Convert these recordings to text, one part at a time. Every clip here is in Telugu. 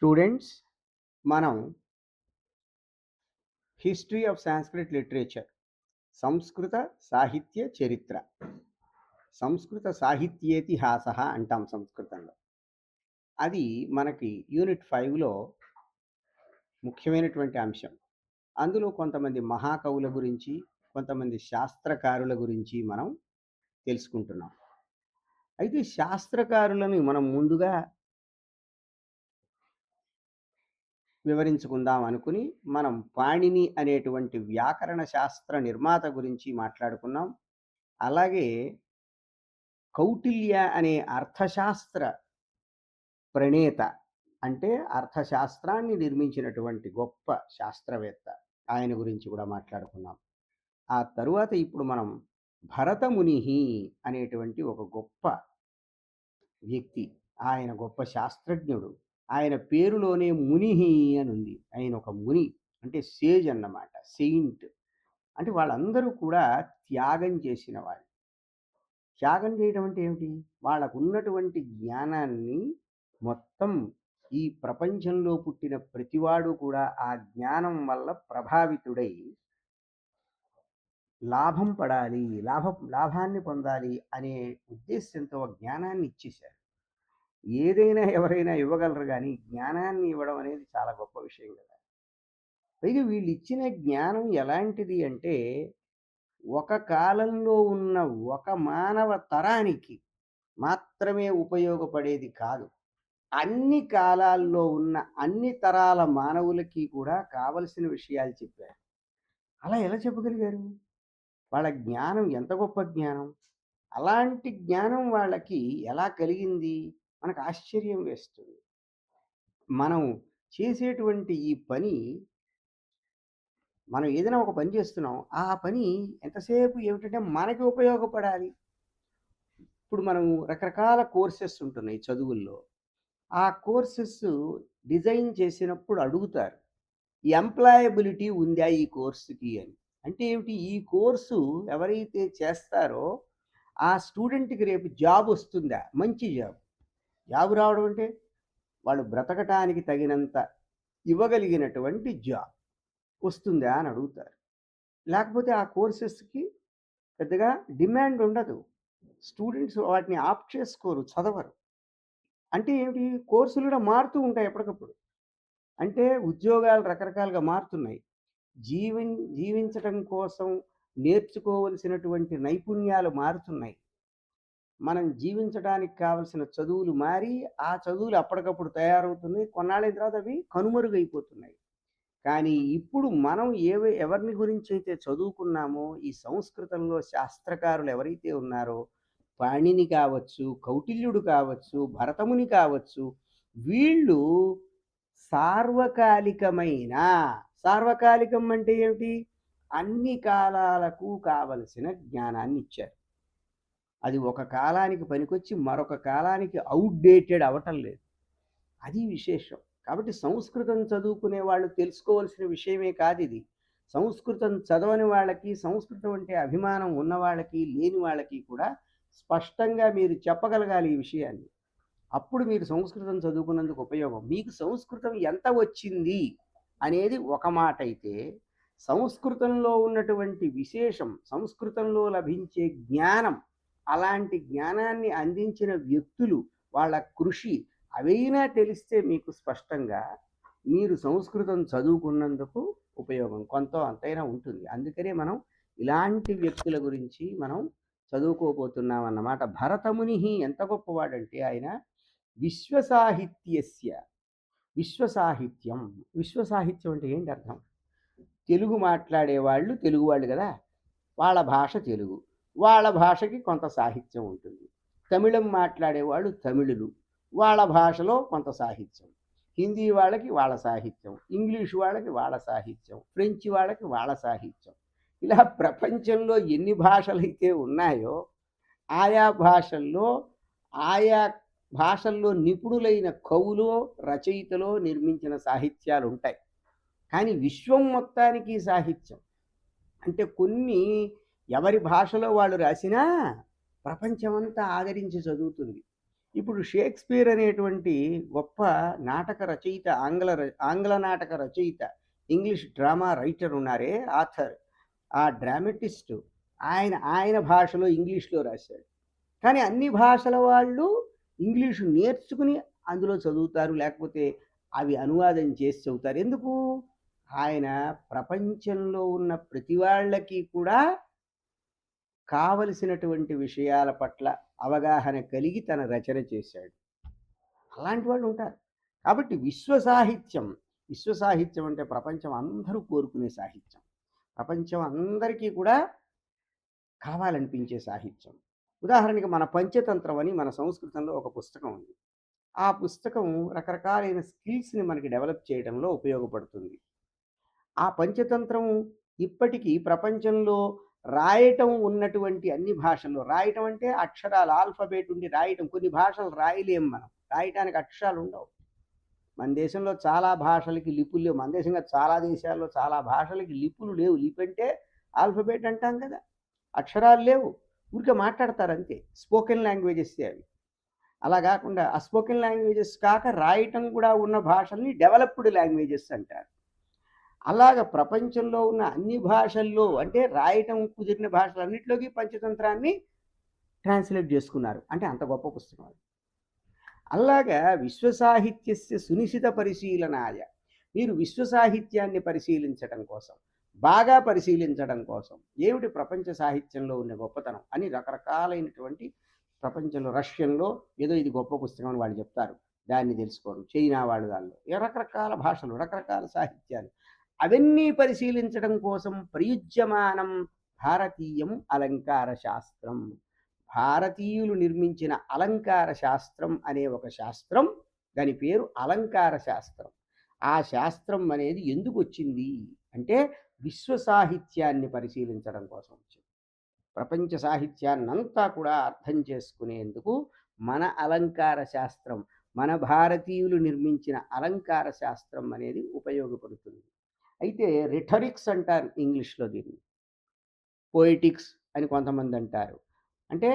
స్టూడెంట్స్, మనం హిస్టరీ ఆఫ్ సాంస్క్రిట్ లిటరేచర్, సంస్కృత సాహిత్య చరిత్ర, సంస్కృత సాహిత్యేతిహాస అంటాం సంస్కృతంలో. అది మనకి యూనిట్ 5లో ముఖ్యమైనటువంటి అంశం. అందులో కొంతమంది మహాకవుల గురించి, కొంతమంది శాస్త్రకారుల గురించి మనం తెలుసుకుంటున్నాం. అయితే శాస్త్రకారులను మనం ముందుగా వివరించుకుందాం అనుకుని మనం పాణిని అనేటువంటి వ్యాకరణ శాస్త్ర నిర్మాత గురించి మాట్లాడుకున్నాం. అలాగే కౌటిల్య అనే అర్థశాస్త్ర ప్రణేత, అంటే అర్థశాస్త్రాన్ని నిర్మించినటువంటి గొప్ప శాస్త్రవేత్త, ఆయన గురించి కూడా మాట్లాడుకున్నాం. ఆ తరువాత ఇప్పుడు మనం భరతముని అనేటువంటి ఒక గొప్ప వ్యక్తి, ఆయన గొప్ప శాస్త్రజ్ఞుడు. ఆయన పేరులోనే మునిహి అని ఉంది. ఆయన ఒక ముని, అంటే సేజ్ అన్నమాట, సెయింట్. అంటే వాళ్ళందరూ కూడా త్యాగం చేసిన వాళ్ళు. త్యాగం చేయడం అంటే ఏమిటి? వాళ్ళకున్నటువంటి జ్ఞానాన్ని మొత్తం ఈ ప్రపంచంలో పుట్టిన ప్రతివాడు కూడా ఆ జ్ఞానం వల్ల ప్రభావితుడై లాభం పడాలి, లాభాన్ని పొందాలి అనే ఉద్దేశంతో జ్ఞానాన్ని ఇచ్చేశారు. ఏదైనా ఎవరైనా ఇవ్వగలరు, కానీ జ్ఞానాన్ని ఇవ్వడం అనేది చాలా గొప్ప విషయం కదా. పైగా వీళ్ళు ఇచ్చిన జ్ఞానం ఎలాంటిది అంటే, ఒక కాలంలో ఉన్న ఒక మానవ తరానికి మాత్రమే ఉపయోగపడేది కాదు, అన్ని కాలాల్లో ఉన్న అన్ని తరాల మానవులకి కూడా కావలసిన విషయాలు చెప్పారు. అలా ఎలా చెప్పగలిగారు? వాళ్ళ జ్ఞానం ఎంత గొప్ప జ్ఞానం! అలాంటి జ్ఞానం వాళ్ళకి ఎలా కలిగింది? మనకు ఆశ్చర్యం వేస్తుంది. మనం చేసేటువంటి ఈ పని, మనం ఏదైనా ఒక పని చేస్తున్నాం, ఆ పని ఎంతసేపు ఏమిటంటే మనకి ఉపయోగపడాలి. ఇప్పుడు మనం రకరకాల కోర్సెస్ ఉంటున్నాయి చదువుల్లో. ఆ కోర్సెస్ డిజైన్ చేసినప్పుడు అడుగుతారు, ఎంప్లాయబిలిటీ ఉందా ఈ కోర్సుకి అని. అంటే ఏమిటి? ఈ కోర్సు ఎవరైతే చేస్తారో ఆ స్టూడెంట్కి రేపు జాబ్ వస్తుందా? మంచి జాబ్. జాబ్ రావడం అంటే వాళ్ళు బ్రతకటానికి తగినంత ఇవ్వగలిగినటువంటి జాబ్ వస్తుందా అని అడుగుతారు. లేకపోతే ఆ కోర్సెస్కి పెద్దగా డిమాండ్ ఉండదు. స్టూడెంట్స్ వాటిని ఆప్ట్ చేసుకోరు, చదవరు. అంటే ఏమిటి? కోర్సులు కూడా మారుతూ ఉంటాయి ఎప్పటికప్పుడు. అంటే ఉద్యోగాలు రకరకాలుగా మారుతున్నాయి. జీవించటం కోసం నేర్చుకోవలసినటువంటి నైపుణ్యాలు మారుతున్నాయి. మనం జీవించడానికి కావలసిన చదువులు మారి, ఆ చదువులు అప్పటికప్పుడు తయారవుతున్నాయి. కొన్నాళ్ళైన తర్వాత అవి కనుమరుగైపోతున్నాయి. కానీ ఇప్పుడు మనం ఎవరిని గురించి అయితే చదువుకున్నామో, ఈ సంస్కృతంలో శాస్త్రకారులు ఎవరైతే ఉన్నారో, పాణిని కావచ్చు, కౌటిల్యుడు కావచ్చు, భరతముని కావచ్చు, వీళ్ళు సార్వకాలికమైన, సార్వకాలికం అంటే ఏమిటి? అన్ని కాలాలకు కావలసిన జ్ఞానాన్ని ఇచ్చారు. అది ఒక కాలానికి పనికొచ్చి మరొక కాలానికి అవుట్డేటెడ్ అవ్వటం లేదు. అది విశేషం. కాబట్టి సంస్కృతం చదువుకునే వాళ్ళు తెలుసుకోవాల్సిన విషయమే కాదు ఇది. సంస్కృతం చదవని వాళ్ళకి, సంస్కృతం అంటే అభిమానం ఉన్న వాళ్ళకి, లేని వాళ్ళకి కూడా స్పష్టంగా మీరు చెప్పగలగాలి ఈ విషయాన్ని. అప్పుడు మీరు సంస్కృతం చదువుకున్నందుకు ఉపయోగం. మీకు సంస్కృతం ఎంత వచ్చింది అనేది ఒక మాట అయితే, సంస్కృతంలో ఉన్నటువంటి విశేషం, సంస్కృతంలో లభించే జ్ఞానం, అలాంటి జ్ఞానాన్ని అందించిన వ్యక్తులు, వాళ్ళ కృషి అవైనా తెలిస్తే మీకు స్పష్టంగా మీరు సంస్కృతం చదువుకున్నందుకు ఉపయోగం కొంత అంతైనా ఉంటుంది. అందుకనే మనం ఇలాంటి వ్యక్తుల గురించి మనం చదువుకోబోతున్నాం అన్నమాట. భరతముని ఎంత గొప్పవాడంటే, ఆయన విశ్వసాహిత్యస్య, విశ్వసాహిత్యం. విశ్వసాహిత్యం అంటే ఏంటి అర్థం? తెలుగు మాట్లాడేవాళ్ళు తెలుగు వాళ్ళు కదా, వాళ్ళ భాష తెలుగు, వాళ్ళ భాషకి కొంత సాహిత్యం ఉంటుంది. తమిళం మాట్లాడేవాళ్ళు తమిళులు, వాళ్ళ భాషలో కొంత సాహిత్యం. హిందీ వాళ్ళకి వాళ్ళ సాహిత్యం, ఇంగ్లీష్ వాళ్ళకి వాళ్ళ సాహిత్యం, ఫ్రెంచ్ వాళ్ళకి వాళ్ళ సాహిత్యం. ఇలా ప్రపంచంలో ఎన్ని భాషలైతే ఉన్నాయో, ఆయా భాషల్లో ఆయా భాషల్లో నిపుణులైన కవులో, రచయితలో నిర్మించిన సాహిత్యాలు ఉంటాయి. కానీ విశ్వం మొత్తానికి సాహిత్యం అంటే కొన్ని ఎవరి భాషలో వాళ్ళు రాసినా ప్రపంచమంతా ఆదరించి చదువుతుంది. ఇప్పుడు షేక్స్పియర్ అనేటువంటి గొప్ప నాటక రచయిత, ఆంగ్ల నాటక రచయిత, ఇంగ్లీష్ డ్రామా రైటర్ ఉన్నారే, ఆథర్, ఆ డ్రామటిస్టు, ఆయన భాషలో ఇంగ్లీష్లో రాశాడు. కానీ అన్ని భాషల వాళ్ళు ఇంగ్లీషు నేర్చుకుని అందులో చదువుతారు, లేకపోతే అవి అనువాదం చేసి చదువుతారు. ఎందుకు? ఆయన ప్రపంచంలో ఉన్న ప్రతి వాళ్ళకి కూడా కావలసినటువంటి విషయాల పట్ల అవగాహన కలిగి తన రచన చేశాడు. అలాంటి వాళ్ళు ఉంటారు. కాబట్టి విశ్వ సాహిత్యం అంటే ప్రపంచం అందరూ కోరుకునే సాహిత్యం. ప్రపంచం అందరికీ కూడా కావాలనిపించే సాహిత్యం. ఉదాహరణకి మన పంచతంత్రం అని మన సంస్కృతంలో ఒక పుస్తకం ఉంది. ఆ పుస్తకం రకరకాలైన స్కిల్స్‌ని మనకి డెవలప్ చేయడంలో ఉపయోగపడుతుంది. ఆ పంచతంత్రం ఇప్పటికీ ప్రపంచంలో రాయటం ఉన్నటువంటి అన్ని భాషల్లో, రాయటం అంటే అక్షరాలు, ఆల్ఫాబెట్ ఉండి రాయటం. కొన్ని భాషలు రాయలేం మనం. రాయటానికి అక్షరాలు ఉండవు. మన దేశంలో చాలా భాషలకి లిపులు లేవు. మన దేశంగా చాలా దేశాల్లో చాలా భాషలకి లిపులు లేవు. లిపి అంటే ఆల్ఫాబెట్ అంటాం కదా! అక్షరాలు లేవు. ఊరికే మాట్లాడతారు అంతే. స్పోకెన్ లాంగ్వేజెసే అవి. అలా కాకుండా ఆ స్పోకెన్ లాంగ్వేజెస్ కాక రాయటం కూడా ఉన్న భాషల్ని డెవలప్డ్ లాంగ్వేజెస్ అంటారు. అలాగ ప్రపంచంలో ఉన్న అన్ని భాషల్లో అంటే రాయటం కుదిరిన భాషలన్నిటిలోకి పంచతంత్రాన్ని ట్రాన్స్లేట్ చేసుకున్నారు. అంటే అంత గొప్ప పుస్తకం అది. అలాగా విశ్వసాహిత్యస్య సునిశిత పరిశీలనాయ, మీరు విశ్వసాహిత్యాన్ని పరిశీలించడం కోసం, బాగా పరిశీలించడం కోసం, ఏమిటి ప్రపంచ సాహిత్యంలో ఉన్న గొప్పతనం అని రకరకాలైనటువంటి ప్రపంచంలో, రష్యన్లో ఏదో ఇది గొప్ప పుస్తకం అని వాళ్ళు చెప్తారు, దాన్ని తెలుసుకోవడం, చైనా వాళ్ళు దానిలో రకరకాల భాషలు, రకరకాల సాహిత్యాలు, అవన్నీ పరిశీలించడం కోసం ప్రయుజ్యమానం భారతీయం అలంకార శాస్త్రం. భారతీయులు నిర్మించిన అలంకార శాస్త్రం అనే ఒక శాస్త్రం, దాని పేరు అలంకార శాస్త్రం. ఆ శాస్త్రం అనేది ఎందుకు వచ్చింది అంటే విశ్వ సాహిత్యాన్ని పరిశీలించడం కోసం వచ్చింది. ప్రపంచ సాహిత్యాన్నంతా కూడా అర్థం చేసుకునేందుకు మన అలంకార శాస్త్రం, మన భారతీయులు నిర్మించిన అలంకార శాస్త్రం అనేది ఉపయోగపడుతుంది. అయితే రిటరిక్స్ అంటారు ఇంగ్లీష్లో దీన్ని, పోయిటిక్స్ అని కొంతమంది అంటారు. అంటే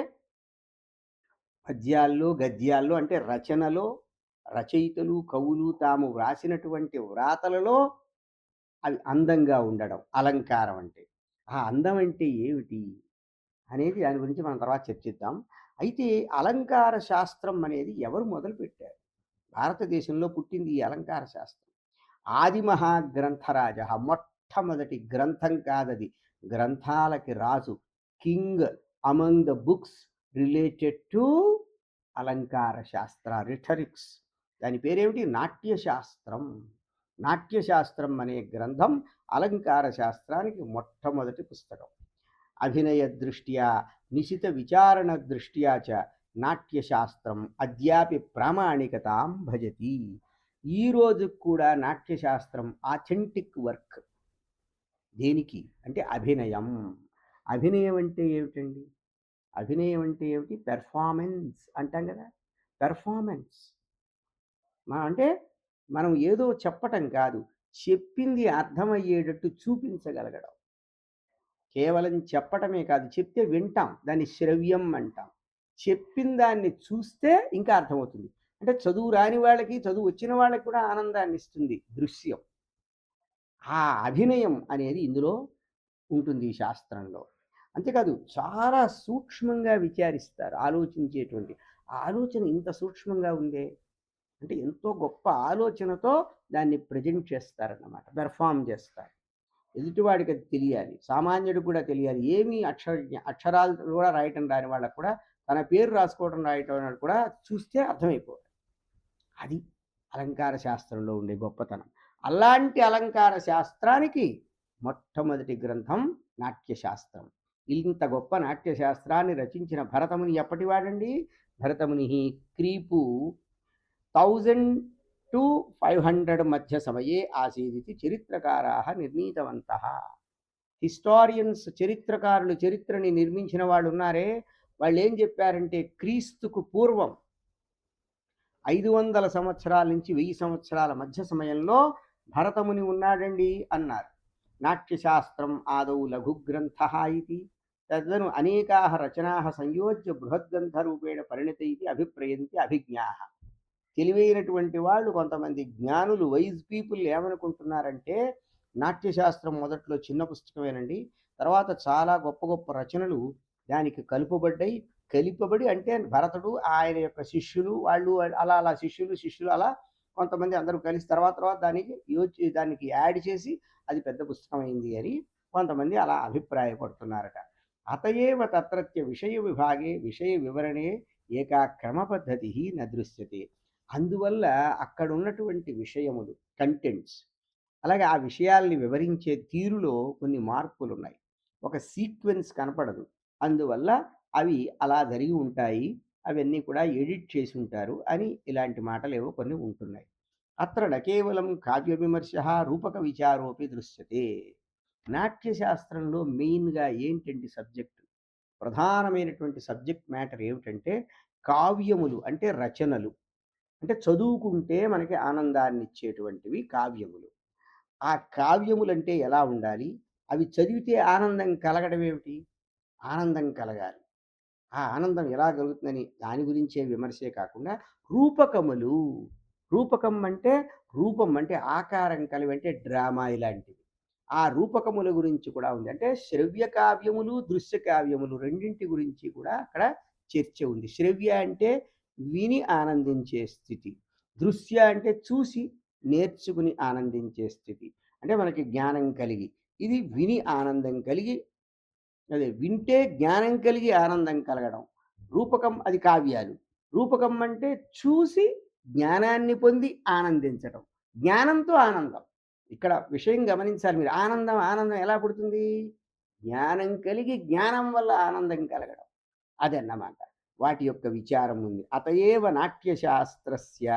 పద్యాల్లో, గద్యాల్లో, అంటే రచనలో రచయితలు, కవులు తాము వ్రాసినటువంటి వ్రాతలలో అవి అందంగా ఉండడం అలంకారం అంటే. ఆ అందం అంటే ఏమిటి అనేది దాని గురించి మనం తర్వాత చర్చిద్దాం. అయితే అలంకార శాస్త్రం అనేది ఎవరు మొదలుపెట్టారు? భారతదేశంలో పుట్టింది ఈ అలంకార శాస్త్రం. ఆది మహాగ్రంథరాజ, మొట్టమొదటి గ్రంథం కాదది, గ్రంథాలకి రాజు, king among the books related to alankara shastra, రిటరిక్స్. దాని పేరేమిటి? నాట్యశాస్త్రం. నాట్యశాస్త్రం అనే గ్రంథం అలంకార శాస్త్రానికి మొట్టమొదటి పుస్తకం. అభినయ దృష్ట్యా, నిశిత విచారణ దృష్ట్యా చ నాట్యశాస్త్రం అద్యాపి ప్రామాణికతాం భజతి. ఈ రోజు కూడా నాట్యశాస్త్రం ఆథెంటిక్ వర్క్. దేనికి అంటే అభినయం. అభినయం అంటే ఏమిటండి? అభినయం అంటే ఏమిటి? పెర్ఫార్మెన్స్ అంటాం కదా, పెర్ఫార్మెన్స్. అంటే మనం ఏదో చెప్పటం కాదు, చెప్పింది అర్థమయ్యేటట్టు చూపించగలగడం. కేవలం చెప్పటమే కాదు, చెప్తే వింటాం, దాన్ని శ్రవ్యం అంటాం. చెప్పిన దాన్ని చూస్తే ఇంకా అర్థమవుతుంది. అంటే చదువు రాని వాళ్ళకి, చదువు వచ్చిన వాళ్ళకి కూడా ఆనందాన్ని ఇస్తుంది దృశ్యం. ఆ అభినయం అనేది ఇందులో ఉంటుంది ఈ శాస్త్రంలో. అంతేకాదు చాలా సూక్ష్మంగా విచారిస్తారు, ఆలోచించేటువంటి ఆలోచన ఇంత సూక్ష్మంగా ఉందే అంటే ఎంతో గొప్ప ఆలోచనతో దాన్ని ప్రజెంట్ చేస్తారన్నమాట, పెర్ఫామ్ చేస్తారు. ఎదుటివాడికి అది తెలియాలి, సామాన్యుడికి కూడా తెలియాలి. ఏమీ అక్షరాలు కూడా రాయటం రాని వాళ్ళకు కూడా తన పేరు రాసుకోవడం రాయటం కూడా చూస్తే అర్థమైపోవాలి. అది అలంకార శాస్త్రంలో ఉండే గొప్పతనం. అలాంటి అలంకార శాస్త్రానికి మొట్టమొదటి గ్రంథం నాట్యశాస్త్రం. ఇంత గొప్ప నాట్యశాస్త్రాన్ని రచించిన భరతముని ఎప్పటివాడండి? భరతముని క్రీపు 1000 to 500 మధ్య సమయే ఆసీదితి చరిత్రకారాः నిర్ణీతవంతः. హిస్టారియన్స్, చరిత్రకారులు, చరిత్రని నిర్మించిన వాళ్ళు ఉన్నారే, వాళ్ళు ఏం చెప్పారంటే క్రీస్తుకు పూర్వం 500 సంవత్సరాల నుంచి 1000 సంవత్సరాల మధ్య సమయంలో భరతముని ఉన్నాడండి అన్నారు. నాట్యశాస్త్రం ఆదౌ లఘుగ్రంథ ఇది. తదను అనేకాः రచనాः సంయోజ్య బృహద్గ్రంథరూపేణ పరిణతైతి అభిప్రయంతి అభిజ్ఞాः. తెలివైనటువంటి వాళ్ళు కొంతమంది జ్ఞానులు వైజ్ పీపుల్ ఏమనుకుంటున్నారంటే నాట్యశాస్త్రం మొదట్లో చిన్న పుస్తకమేనండి. తర్వాత చాలా గొప్ప గొప్ప రచనలు దానికి కలుపబడ్డాయి. కలిపబడి అంటే భరతుడు ఆయన యొక్క శిష్యులు వాళ్ళు అలా అలా శిష్యులు అలా కొంతమంది అందరూ కలిసి తర్వాత తర్వాత దానికి యాడ్ చేసి అది పెద్ద పుస్తకం అయింది అని కొంతమంది అలా అభిప్రాయపడుతున్నారట. అతయేవ తత్రత్య విషయ విభాగే విషయ వివరణే ఏకా క్రమ పద్ధతి న దృశ్యతే. అందువల్ల అక్కడ ఉన్నటువంటి విషయములు కంటెంట్స్ అలాగే ఆ విషయాల్ని వివరించే తీరులో కొన్ని మార్పులున్నాయి. ఒక సీక్వెన్స్ కనపడదు. అందువల్ల అవి అలా జరిగి ఉంటాయి. అవన్నీ కూడా ఎడిట్ చేసి ఉంటారు అని ఇలాంటి మాటలేవో కొన్ని ఉంటున్నాయి. అత్ర న కేవలం కావ్య విమర్శ రూపక విచారోపి దృశ్యతే. నాట్యశాస్త్రంలో మెయిన్‌గా ఏంటండి సబ్జెక్ట్? ప్రధానమైనటువంటి సబ్జెక్ట్ మ్యాటర్ ఏమిటంటే కావ్యములు అంటే రచనలు. అంటే చదువుకుంటే మనకి ఆనందాన్నిచ్చేటువంటివి కావ్యములు. ఆ కావ్యములంటే ఎలా ఉండాలి? అవి చదివితే ఆనందం కలగడం ఏమిటి? ఆనందం కలగాలి. ఆ ఆనందం ఎలా కలుగుతుందని దాని గురించే విమర్శే కాకుండా రూపకములు. రూపకం అంటే రూపం అంటే ఆకారం కలివి అంటే డ్రామా ఇలాంటివి. ఆ రూపకముల గురించి కూడా ఉంది. అంటే శ్రవ్య కావ్యములు, దృశ్య కావ్యములు రెండింటి గురించి కూడా అక్కడ చర్చ ఉంది. శ్రవ్య అంటే విని ఆనందించే స్థితి. దృశ్య అంటే చూసి నేర్చుకుని ఆనందించే స్థితి. అంటే మనకి జ్ఞానం కలిగి. ఇది విని ఆనందం కలిగి అదే వింటే జ్ఞానం కలిగి ఆనందం కలగడం. రూపకం అది కావ్యాలు. రూపకం అంటే చూసి జ్ఞానాన్ని పొంది ఆనందించడం. జ్ఞానంతో ఆనందం. ఇక్కడ విషయం గమనించాలి మీరు. ఆనందం ఎలా పుడుతుంది? జ్ఞానం కలిగి జ్ఞానం వల్ల ఆనందం కలగడం. అదన్నమాట. వాటి యొక్క విచారం ఉంది. అతయేవ నాట్యశాస్త్రస్య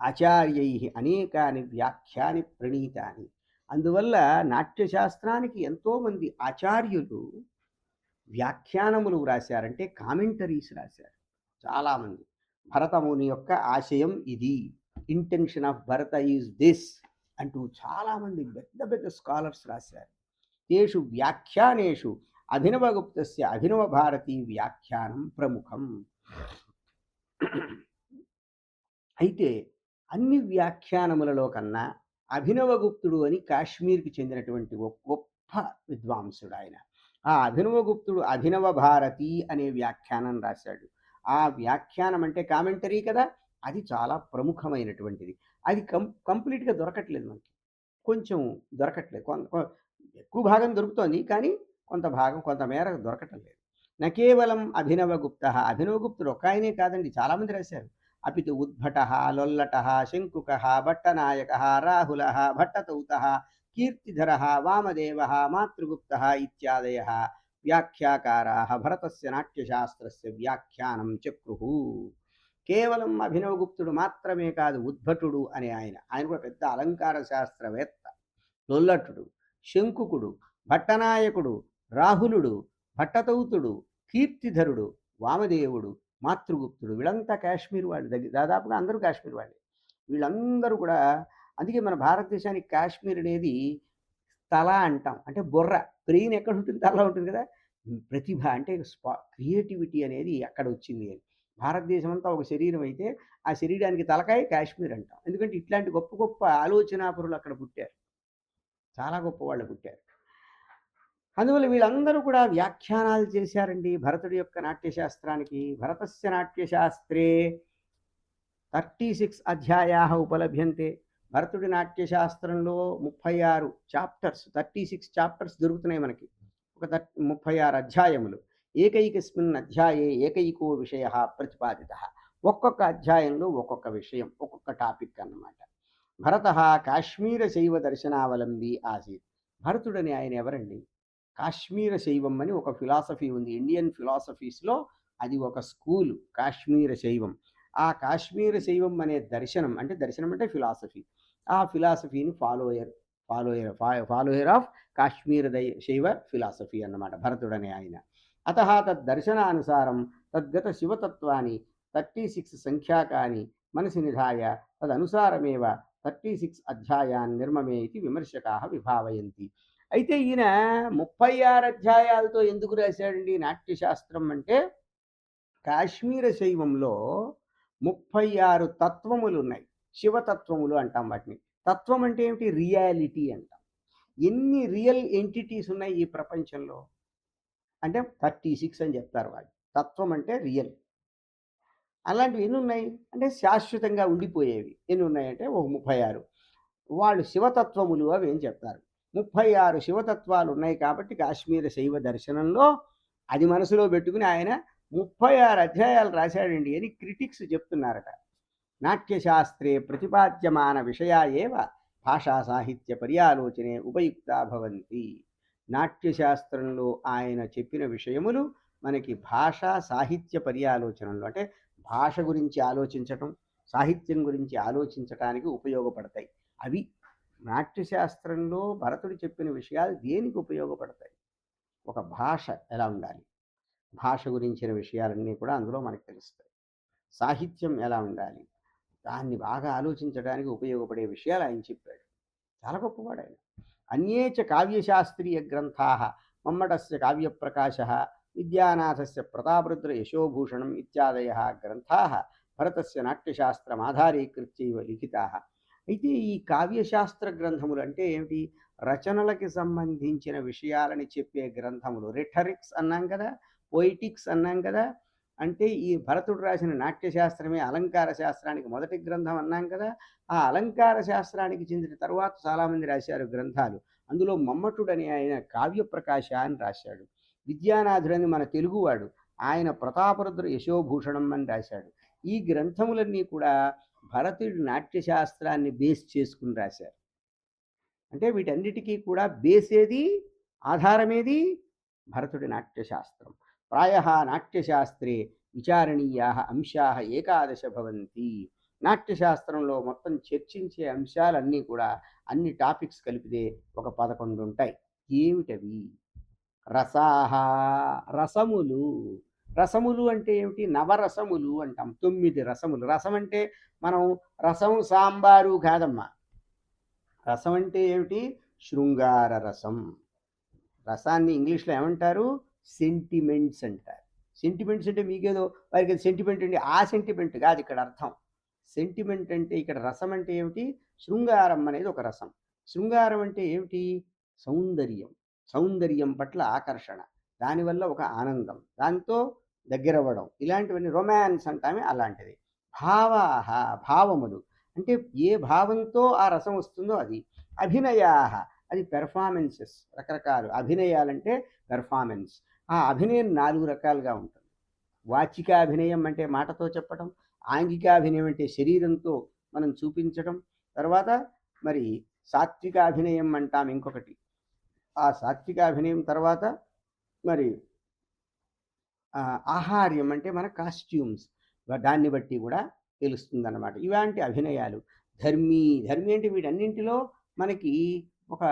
ఆచార్యై అనేకాని వ్యాఖ్యాని ప్రణీతాని. అందువల్ల నాట్యశాస్త్రానికి ఎంతోమంది ఆచార్యులు వ్యాఖ్యానములు వ్రాశారంటే కామెంటరీస్ రాశారు చాలామంది. భరతముని యొక్క ఆశయం ఇది, intention of Bharata is this అంటూ చాలామంది పెద్ద పెద్ద స్కాలర్స్ రాశారు. తేషు వ్యాఖ్యానేషు అభినవగుప్తస్య అభినవ భారతీ వ్యాఖ్యానం ప్రముఖం. అయితే అన్ని వ్యాఖ్యానములలో కన్నా అభినవగుప్తుడు అని కాశ్మీర్కి చెందినటువంటి ఒక గొప్ప విద్వాంసుడు ఆయన. ఆ అభినవగుప్తుడు అభినవ భారతి అనే వ్యాఖ్యానం రాశాడు. ఆ వ్యాఖ్యానం అంటే కామెంటరీ కదా, అది చాలా ప్రముఖమైనటువంటిది. అది కంప్లీట్గా దొరకట్లేదు మనకి. కొంచెం దొరకట్లేదు. ఎక్కువ భాగం దొరుకుతోంది కానీ కొంత భాగం కొంతమేర దొరకటం లేదు. నకేవలం అభినవగుప్త, అభినవగుప్తుడు ఒక ఆయనే కాదండి, చాలామంది రాశారు. అపితు ఉద్భట, లొల్లట, శంకుక, భట్టనాయక, రాహుల, భట్టతౌత, కీర్తిధర, వామదేవ, మాతృగుప్త ఇత్యాదయ వ్యాఖ్యాకారా భరతస్య నాట్యశాస్త్రస్య వ్యాఖ్యానం చక్రుః. కేవలం అభినవగుప్తుడు మాత్రమే కాదు, ఉద్భటుడు అనే ఆయన కూడా పెద్ద అలంకార శాస్త్రవేత్త. లొల్లటుడు, శంకుకుడు, భట్టనాయకుడు, రాహులుడు, భట్టతౌతుడు, కీర్తిధరుడు, వామదేవుడు, మాతృగుప్తుడు వీళ్ళంతా కాశ్మీర్ వాళ్ళు. దాదాపుగా అందరూ కాశ్మీర్ వాళ్ళే. వీళ్ళందరూ కూడా అందుకే మన భారతదేశానికి కాశ్మీర్ అనేది తల అంటాం. అంటే బుర్ర, బ్రెయిన్ ఎక్కడ ఉంటుంది? తల ఉంటుంది కదా. ప్రతిభ అంటే క్రియేటివిటీ అనేది అక్కడ వచ్చింది అని. భారతదేశం అంతా ఒక శరీరం అయితే ఆ శరీరానికి తలకాయ కాశ్మీర్ అంటాం. ఎందుకంటే ఇట్లాంటి గొప్ప గొప్ప ఆలోచనాపరులు అక్కడ పుట్టారు. చాలా గొప్ప వాళ్ళు పుట్టారు. అందువల్ల వీళ్ళందరూ కూడా వ్యాఖ్యానాలు చేశారండి భరతుడి యొక్క నాట్యశాస్త్రానికి. భరతస్య నాట్యశాస్త్రే 36 అధ్యాయాः ఉపలభ్యంతే. భరతుడి నాట్యశాస్త్రంలో 36 చాప్టర్స్, 36 చాప్టర్స్ దొరుకుతున్నాయి మనకి. ఒక 36 అధ్యాయములు. ఏకైకస్మిన్ అధ్యాయే ఏకైకో విషయ ప్రతిపాదిత. ఒక్కొక్క అధ్యాయంలో ఒక్కొక్క విషయం, ఒక్కొక్క టాపిక్ అన్నమాట. భరత కాశ్మీర శైవ దర్శనావలంబి ఆసీత్. భరతుడని ఆయన ఎవరండి? కాశ్మీర శైవం అని ఒక ఫిలాసఫీ ఉంది. ఇండియన్ ఫిలాసఫీస్లో అది ఒక స్కూలు, కాశ్మీర శైవం. ఆ కాశ్మీర శైవం అనే దర్శనం అంటే ఫిలాసఫీ. ఆ ఫిలాసఫీని ఫాలోయర్ ఆఫ్ కాశ్మీర శైవ ఫిలాసఫీ అన్నమాట భరతుడనే ఆయన. అత తద్దర్శనానుసారం తద్గత శివతత్వాన్ని 36 సంఖ్యాకాని మనసి నిధాయ తదనుసారమేవ 36 అధ్యాయాన్ నిర్మమే ఇది విమర్శకాः విభావయంతి. అయితే ఈయన 36 అధ్యాయాలతో ఎందుకు రాశాడండి నాట్యశాస్త్రం అంటే, కాశ్మీర శైవంలో 36 తత్వములున్నాయి. శివతత్వములు అంటాం వాటిని. తత్వం అంటే ఏమిటి? రియాలిటీ అంటాం. ఎన్ని రియల్ ఎంటిటీస్ ఉన్నాయి ఈ ప్రపంచంలో? అంటే 36 అని చెప్తారు వాళ్ళు. తత్వం అంటే రియల్. అలాంటివి ఎన్నున్నాయి? అంటే శాశ్వతంగా ఉండిపోయేవి. ఎన్నున్నాయంటే ఒక 36. వాళ్ళు శివతత్వములు అవి ఏం చెప్తారు. 36 శివతత్వాలున్నాయి కాబట్టి కాశ్మీర శైవ దర్శనంలో అది మనసులో పెట్టుకుని ఆయన 36 అధ్యాయాలు రాశాడండి అని క్రిటిక్స్ చెప్తున్నారట. నాట్యశాస్త్రే ప్రతిపాద్యమాన విషయా ఏవ భాషా సాహిత్య పర్యాలోచనే ఉపయుక్తా భవంతి. నాట్యశాస్త్రంలో ఆయన చెప్పిన విషయములు మనకి భాషా సాహిత్య పర్యాలోచనలు అంటే భాష గురించి ఆలోచించటం, సాహిత్యం గురించి ఆలోచించటానికి ఉపయోగపడతాయి. అవి నాట్యశాస్త్రంలో భరతుడు చెప్పిన విషయాలు దేనికి ఉపయోగపడతాయి? ఒక భాష ఎలా ఉండాలి? భాష గురించిన విషయాలన్నీ కూడా అందులో మనకు తెలుస్తాయి. సాహిత్యం ఎలా ఉండాలి? దాన్ని బాగా ఆలోచించడానికి ఉపయోగపడే విషయాలు ఆయన చెప్పాడు. చాలా గొప్పవాడు ఆయన. అన్యే చ కావ్యశాస్త్రీయ గ్రంథాః మమ్మటస్య కావ్యప్రకాశः విద్యానాథస్య ప్రతాపరుద్ర యశోభూషణం ఇత్యాదయः గ్రంథాः భరతస్య నాట్యశాస్త్రమాధారీకృత్యైవ లిఖితాः. అయితే ఈ కావ్యశాస్త్ర గ్రంథములు అంటే ఏమిటి? రచనలకి సంబంధించిన విషయాలని చెప్పే గ్రంథములు. రిటరిక్స్ అన్నాం కదా, పొయిటిక్స్ అన్నాం కదా. అంటే ఈ భరతుడు రాసిన నాట్యశాస్త్రమే అలంకార శాస్త్రానికి మొదటి గ్రంథం అన్నాం కదా. ఆ అలంకార శాస్త్రానికి చెందిన తర్వాత చాలామంది రాశారు గ్రంథాలు. అందులో మమ్మటుడని ఆయన కావ్యప్రకాశ అని రాశాడు. విద్యానాథుడని మన తెలుగువాడు, ఆయన ప్రతాపరుద్ర యశోభూషణం అని రాశాడు. ఈ గ్రంథములన్నీ కూడా భరతుడి నాట్యశాస్త్రాన్ని బేస్ చేసుకుని రాశారు. అంటే వీటన్నిటికీ కూడా బేస్ ఏది? ఆధారమేది? భరతుడి నాట్యశాస్త్రం. ప్రాయః నాట్యశాస్త్రే విచారణీయాః అంశాః ఏకాదశ భవంతి. నాట్యశాస్త్రంలో మొత్తం చర్చించే అంశాలన్నీ కూడా అన్ని టాపిక్స్ కలిపితే ఒక 11 ఉంటాయి. ఏమిటవి? రసాః, రసములు. రసములు అంటే ఏమిటి? నవరసములు అంటాం. 9 రసములు. రసం అంటే మనం రసం సాంబారు కాదమ్మా. రసం అంటే ఏమిటి? శృంగార రసం. రసాన్ని ఇంగ్లీష్లో ఏమంటారు? సెంటిమెంట్స్ అంటారు. సెంటిమెంట్స్ అంటే మీకేదో వారికి సెంటిమెంట్ అండి, ఆ సెంటిమెంట్ కాదు ఇక్కడ అర్థం. సెంటిమెంట్ అంటే ఇక్కడ రసం అంటే ఏమిటి? శృంగారం అనేది ఒక రసం. శృంగారం అంటే ఏమిటి? సౌందర్యం. సౌందర్యం పట్ల ఆకర్షణ, దానివల్ల ఒక ఆనందం, దాంతో దగ్గరవ్వడం, ఇలాంటివన్నీ రొమాన్స్ అంటామే అలాంటిది. భావాహ, భావములు అంటే ఏ భావంతో ఆ రసం వస్తుందో అది. అభినయాహ, అది పెర్ఫార్మెన్సెస్, రకరకాలు అభినయాలంటే పెర్ఫార్మెన్స్. ఆ అభినయం 4 రకాలుగా ఉంటుంది. వాచికాభినయం అంటే మాటతో చెప్పటం, ఆంగికాభినయం అంటే శరీరంతో మనం చూపించటం, తర్వాత మరి సాత్వికాభినయం అంటాం ఇంకొకటి. ఆ సాత్వికాభినయం తర్వాత మరి ఆహార్యం అంటే మన కాస్ట్యూమ్స్, దాన్ని బట్టి కూడా తెలుస్తుందన్నమాట. ఇలాంటి అభినయాలు. ధర్మీ, ధర్మి అంటే వీటన్నింటిలో మనకి ఒక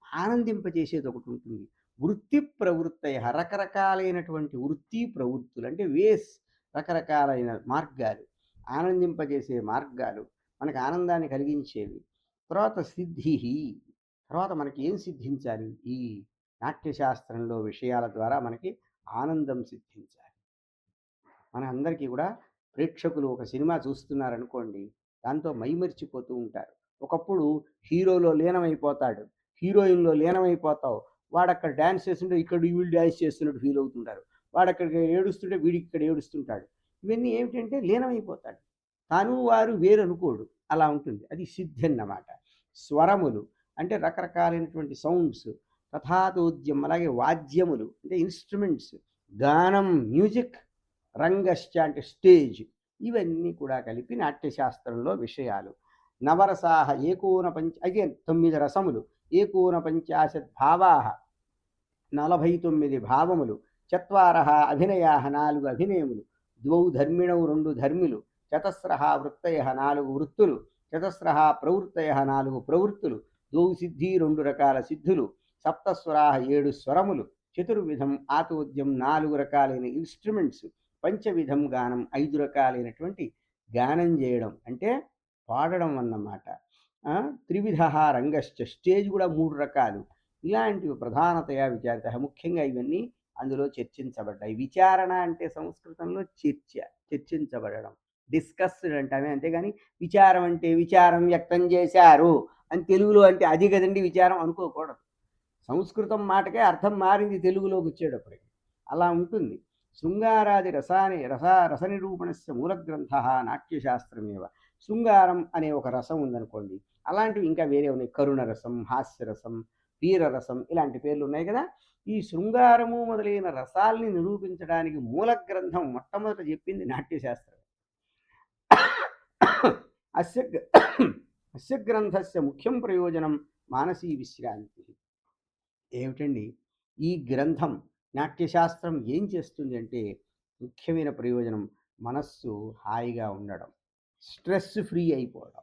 ఆనందింపజేసేది ఒకటి ఉంటుంది. వృత్తి ప్రవృత్తయ, రకరకాలైనటువంటి వృత్తి ప్రవృత్తులు అంటే వేస్, రకరకాలైన మార్గాలు, ఆనందింపజేసే మార్గాలు, మనకు ఆనందాన్ని కలిగించేవి. తర్వాత సిద్ధి, తర్వాత మనకి ఏం సిద్ధించాలి? ఈ నాట్యశాస్త్రంలో విషయాల ద్వారా మనకి ఆనందం సిద్ధించాలి. మన అందరికీ కూడా ప్రేక్షకులు ఒక సినిమా చూస్తున్నారనుకోండి, దాంతో మైమరిచిపోతూ ఉంటారు. ఒకప్పుడు హీరోలో లీనమైపోతాడు, హీరోయిన్‌లో లీనమైపోతావు. వాడక్కడ డాన్స్ చేస్తుంటే ఇక్కడ వీళ్ళు డాన్స్ చేస్తున్నట్టు ఫీల్ అవుతుంటారు. వాడక్కడికి ఏడుస్తుంటే వీడిక్కడ ఏడుస్తుంటాడు. ఇవన్నీ ఏమిటంటే లీనమైపోతాడు. తాను వారు వేరనుకోడు. అలా ఉంటుంది. అది సిద్ధి అన్నమాట. స్వరములు అంటే రకరకాలైనటువంటి సౌండ్స్, తథాతోద్యం అలాగే వాద్యములు అంటే ఇన్‌స్ట్రుమెంట్స్, గానం మ్యూజిక్, రంగశ్చ అంటే స్టేజ్, ఇవన్నీ కూడా కలిపి నాట్యశాస్త్రంలో విషయాలు. నవరసాహ అగైన్ 9 రసములు. ఏకోనపంచాశత్ భావాః, 49 భావములు. చత్వారః అభినయాః, 4 అభినయములు. ద్వౌ ధర్మిణౌ, 2 ధర్మిలు. చతస్రః వృత్తయః, 4 వృత్తులు. చతస్రః ప్రవృత్తయః, 4 ప్రవృత్తులు. ద్వౌ సిద్ధి, 2 రకాల సిద్ధులు. సప్తస్వరాః, 7 స్వరములు. చతుర్విధం ఆతోద్యం, 4 రకాలైన ఇన్స్ట్రుమెంట్స్. పంచవిధం గానం, 5 రకాలైనటువంటి గానం చేయడం అంటే పాడడం అన్నమాట. త్రివిధ రంగశ్చ, స్టేజ్ కూడా 3 రకాలు. ఇలాంటివి ప్రధానతయా విచారిత. ముఖ్యంగా ఇవన్నీ అందులో చర్చించబడ్డాయి. విచారణ అంటే సంస్కృతంలో చర్చించబడడం, డిస్కస్డ్ అంటామే. అంతేగాని విచారం అంటే విచారం వ్యక్తం చేశారు అని తెలుగులో అంటే అది కదండి విచారం అనుకోకూడదు. సంస్కృతం మాటకే అర్థం మారింది తెలుగులోకి వచ్చేటప్పటికి. అలా ఉంటుంది. శృంగారాది రసనిరూపణస్య మూలగ్రంథః నాట్యశాస్త్రమేవ. శృంగారం అనే ఒక రసం ఉందనుకోండి. అలాంటివి ఇంకా వేరే ఉన్నాయి. కరుణ రసం, హాస్యరసం, వీరరసం ఇలాంటి పేర్లు ఉన్నాయి కదా. ఈ శృంగారము మొదలైన రసాల్ని నిరూపించడానికి మూల గ్రంథం మొట్టమొదట చెప్పింది నాట్యశాస్త్రం. అస్య అస్య గ్రంథస్య ముఖ్యం ప్రయోజనం మానసీ విశ్రాంతి. ఏమిటండి ఈ గ్రంథం నాట్యశాస్త్రం ఏం చేస్తుంది అంటే ముఖ్యమైన ప్రయోజనం మనస్సు హాయిగా ఉండడం, స్ట్రెస్ ఫ్రీ అయిపోవడం.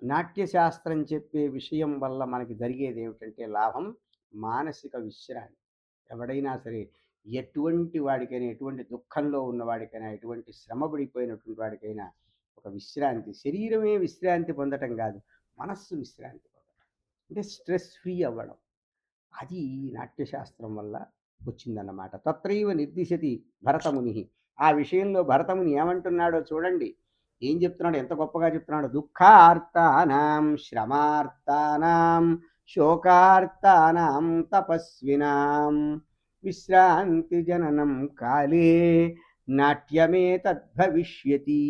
నాట్యశాస్త్రం చెప్పే విషయం వల్ల మనకి జరిగేది ఏమిటంటే లాభం మానసిక విశ్రాంతి. ఎవడైనా సరే ఎటువంటి వాడికైనా, ఎటువంటి దుఃఖంలో ఉన్నవాడికైనా, ఎటువంటి శ్రమ పడిపోయినటువంటి వాడికైనా ఒక విశ్రాంతి, శరీరమే విశ్రాంతి పొందటం కాదు, మనస్సు విశ్రాంతి పొందడం అంటే స్ట్రెస్ ఫ్రీ అవ్వడం. అది నాట్యశాస్త్రం వల్ల వచ్చిందన్నమాట. తత్రైవ నిర్దిశతి భరతముని. ఆ విషయంలో భరతముని ఏమంటున్నాడో చూడండి. ఏం చెప్తున్నాడు, ఎంత గొప్పగా చెప్తున్నాడు. దుఃఖార్తానాం శ్రమార్తానాం శోకార్తానాం తపస్వినాం విశ్రాంతి జననం కాలే నాట్యమే తద్భవిష్యతి.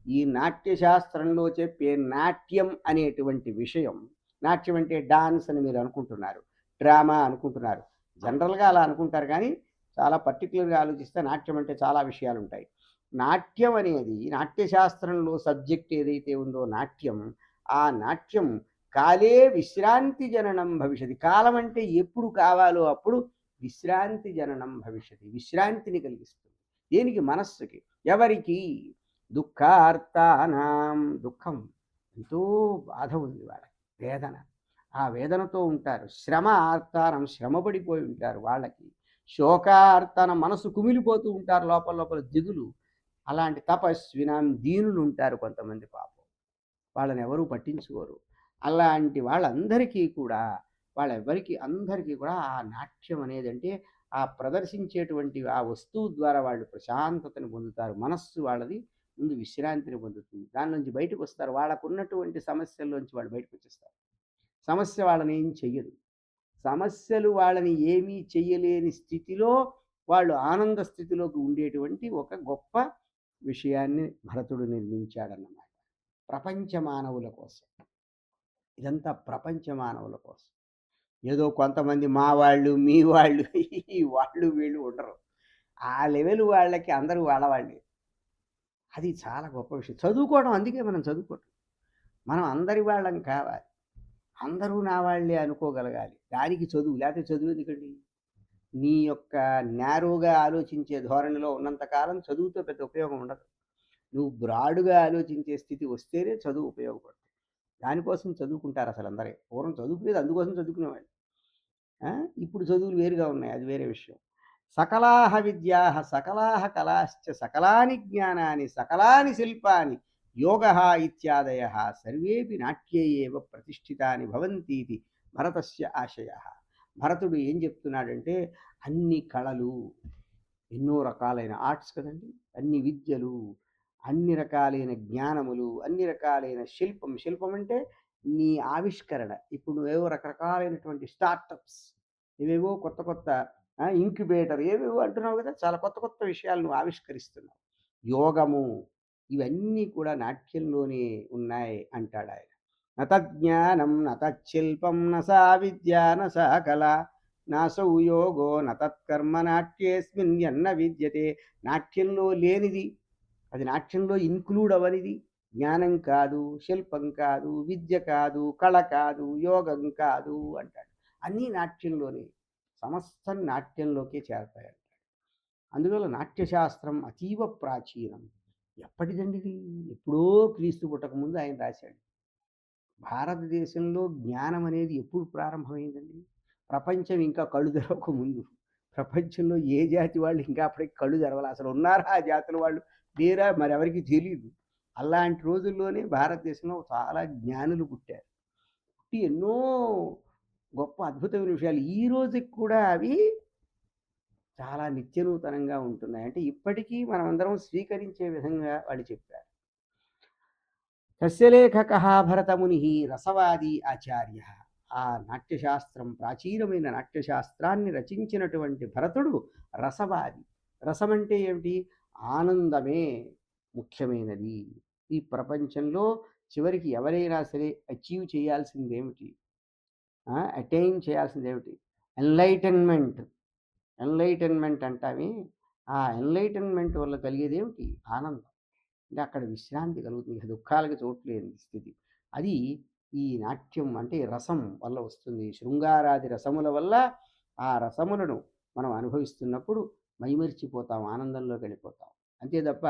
ఈ నాట్యశాస్త్రంలో చెప్పే నాట్యం అనేటువంటి విషయం, నాట్యం అంటే డాన్స్ అని మీరు అనుకుంటున్నారు, డ్రామా అనుకుంటున్నారు. జనరల్గా అలా అనుకుంటారు, కానీ చాలా పర్టికులర్గా ఆలోచిస్తే నాట్యం అంటే చాలా విషయాలు ఉంటాయి. నాట్యం అనేది నాట్యశాస్త్రంలో సబ్జెక్ట్ ఏదైతే ఉందో నాట్యం, ఆ నాట్యం కాలే విశ్రాంతి జననం భవిష్యతి. కాలం అంటే ఎప్పుడు కావాలో అప్పుడు విశ్రాంతి జననం భవిష్యతి, విశ్రాంతిని కలిగిస్తుంది. దేనికి? మనస్సుకి. ఎవరికి? దుఃఖార్తానాం. దుఃఖం, ఎంతో బాధ ఉంది వాళ్ళకి, వేదన, ఆ వేదనతో ఉంటారు. శ్రమ ఆర్తానం, శ్రమపడిపోయి ఉంటారు వాళ్ళకి. శోకార్తన, మనసు కుమిలిపోతూ ఉంటారు, లోపల లోపల దిగులు. అలాంటి తపస్వినాం, దీనులు ఉంటారు కొంతమంది, పాపం వాళ్ళని ఎవరూ పట్టించుకోరు. అలాంటి వాళ్ళందరికీ కూడా, వాళ్ళెవరికి అందరికీ కూడా ఆ నాట్యం అనేది అంటే ఆ ప్రదర్శించేటువంటి ఆ వస్తువు ద్వారా వాళ్ళు ప్రశాంతతను పొందుతారు. మనస్సు వాళ్ళది ముందు విశ్రాంతిని పొందుతుంది. దాని నుంచి బయటకు వస్తారు. వాళ్ళకు ఉన్నటువంటి సమస్యల్లోంచి వాళ్ళు బయటకు వచ్చేస్తారు. సమస్య వాళ్ళని ఏం చెయ్యదు. సమస్యలు వాళ్ళని ఏమీ చెయ్యలేని స్థితిలో వాళ్ళు ఆనంద స్థితిలోకి ఉండేటువంటి ఒక గొప్ప విషయాన్ని భరతుడు నిర్మించాడన్నమాట. ప్రపంచ మానవుల కోసం. ఇదంతా ప్రపంచ మానవుల కోసం. ఏదో కొంతమంది మా వాళ్ళు, మీ వాళ్ళు, ఈ వాళ్ళు వీళ్ళు ఉండరు. ఆ లెవెల్ వాళ్ళకి అందరూ వాళ్ళవాళ్ళే. అది చాలా గొప్ప విషయం. చదువుకోవడం, అందుకే మనం చదువుకోవటం. మనం అందరి వాళ్ళం కావాలి. అందరూ నా వాళ్ళే అనుకోగలగాలి. దానికి చదువు, లేకపోతే చదువు ఎందుకండి? నీ యొక్క న్యారోగా ఆలోచించే ధోరణిలో ఉన్నంత కాలం చదువుతో పెద్ద ఉపయోగం ఉండదు. నువ్వు బ్రాడ్‌గా ఆలోచించే స్థితి వస్తేనే చదువు ఉపయోగపడుతుంది. దానికోసం చదువుకుంటారు అసలు అందరే. పూర్వం చదువుకునేది అందుకోసం చదువుకునేవాళ్ళు. ఇప్పుడు చదువులు వేరుగా ఉన్నాయి, అది వేరే విషయం. సకలాహ విద్యాః సకలాహ కళాశ్చ సకలాని జ్ఞానాని సకలాని శిల్పాని యోగః ఇత్యాదయః సర్వేపి నాట్యే ఏవ ప్రతిష్ఠితాని భవంతీతి భరతస్య ఆశయః. భరతుడు ఏం చెప్తున్నాడంటే అన్ని కళలు, ఎన్నో రకాలైన ఆర్ట్స్ కదండి, అన్ని విద్యలు, అన్ని రకాలైన జ్ఞానములు, అన్ని రకాలైన శిల్పం. శిల్పం అంటే నీ ఆవిష్కరణ. ఇప్పుడు నువ్వేవో రకరకాలైనటువంటి స్టార్టప్స్, ఇవేవో కొత్త కొత్త ఇంక్యుబేటర్ ఏవేవో అంటున్నావు కదా, చాలా కొత్త కొత్త విషయాలు నువ్వు ఆవిష్కరిస్తున్నావు. యోగము, ఇవన్నీ కూడా నాట్యంలోనే ఉన్నాయి అంటాడు ఆయన. నతజ్ఞానం నతశిల్పం నసా విద్య నసా కళ నాసౌ యోగో నతత్కర్మ నాట్యేస్మిన్ ఎన్న విద్యతే. నాట్యంలో లేనిది, అది నాట్యంలో ఇన్క్లూడ్ అవనిది జ్ఞానం కాదు, శిల్పం కాదు, విద్య కాదు, కళ కాదు, యోగం కాదు అంటాడు. అన్నీ నాట్యంలోనే, సమస్తం నాట్యంలోకే చేరతాయంటాడు. అందువల్ల నాట్యశాస్త్రం అతీవ ప్రాచీనం. ఎప్పటిదండి ఇది? ఎప్పుడో క్రీస్తు పుట్టకముందు ఆయన రాశాడు. భారతదేశంలో జ్ఞానం అనేది ఎప్పుడు ప్రారంభమైందండి? ప్రపంచం ఇంకా కళ్ళు తెరవక ముందు. ప్రపంచంలో ఏ జాతి వాళ్ళు ఇంకా అప్పటికి కళ్ళు తెరవాలి? అసలు ఉన్నారా ఆ జాతుల వాళ్ళు? లేరా? మరెవరికి తెలియదు. అలాంటి రోజుల్లోనే భారతదేశంలో చాలా జ్ఞానులు పుట్టారు. పుట్టి ఎన్నో గొప్ప అద్భుతమైన విషయాలు ఈ రోజుకి కూడా అవి చాలా నిత్యనూతనంగా ఉంటున్నాయి. అంటే ఇప్పటికీ మనమందరం స్వీకరించే విధంగా వాళ్ళు చెప్పారు. తస్య లేఖకః భరతమునిః రసవాది ఆచార్యః. ఆ నాట్యశాస్త్రం ప్రాచీనమైన నాట్యశాస్త్రాన్ని రచించినటువంటి భరతుడు రసవాది. రసం అంటే ఏమిటి? ఆనందమే ముఖ్యమైనది. ఈ ప్రపంచంలో చివరికి ఎవరైనా సరే అచీవ్ చేయాల్సిందేమిటి? అటైన్ చేయాల్సిందేమిటి? ఎన్‌లైటన్‌మెంట్. ఎన్‌లైటన్‌మెంట్ అంటామే. ఆ ఎన్‌లైటన్‌మెంట్ వల్ల కలిగేదేమిటి? ఆనందం. అంటే అక్కడ విశ్రాంతి కలుగుతుంది. ఇక దుఃఖాలకు చోటు లేని స్థితి. అది ఈ నాట్యం అంటే రసం వల్ల వస్తుంది. శృంగారాది రసముల వల్ల ఆ రసములను మనం అనుభవిస్తున్నప్పుడు మైమరిచిపోతాం. ఆనందంలోకి వెళ్ళిపోతాం. అంతే తప్ప